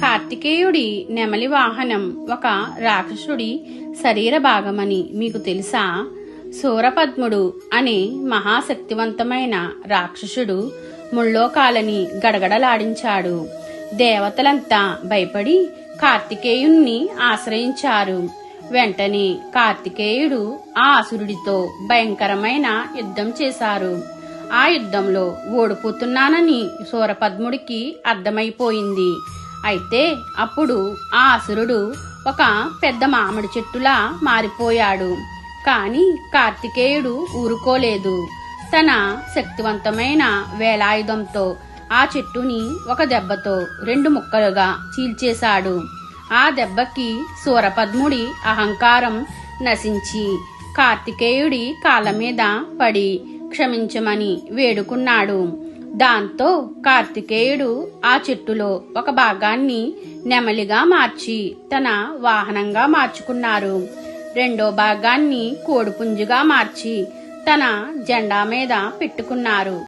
కార్తికేయుడి నెమలి వాహనం ఒక రాక్షసుడి శరీర భాగమని మీకు తెలుసా? శూరపద్ముడు అనే మహాశక్తివంతమైన రాక్షసుడు ముల్లోకాలని గడగడలాడించాడు. దేవతలంతా భయపడి కార్తికేయుణ్ణి ఆశ్రయించారు. వెంటనే కార్తికేయుడు ఆ అసురుడితో భయంకరమైన యుద్ధం చేశారు. ఆ యుద్ధంలో ఓడిపోతున్నానని శూరపద్ముడికి అర్థమైపోయింది. అయితే అప్పుడు ఆ అసురుడు ఒక పెద్ద మామిడి చెట్టులా మారిపోయాడు. కాని కార్తికేయుడు ఊరుకోలేదు. తన శక్తివంతమైన వేలాయుధంతో ఆ చెట్టుని ఒక దెబ్బతో 2 ముక్కలుగా చీల్చేశాడు. ఆ దెబ్బకి శూరపద్ముడి అహంకారం నశించి కార్తికేయుడి కాళ్ళ మీద పడి క్షమించమని వేడుకున్నాడు. దాంతో కార్తికేయుడు ఆ చెట్టులో ఒక భాగాన్ని నెమలిగా మార్చి తన వాహనంగా మార్చుకున్నారు. రెండో భాగాన్ని కోడిపుంజుగా మార్చి తన జెండా మీద పెట్టుకున్నారు.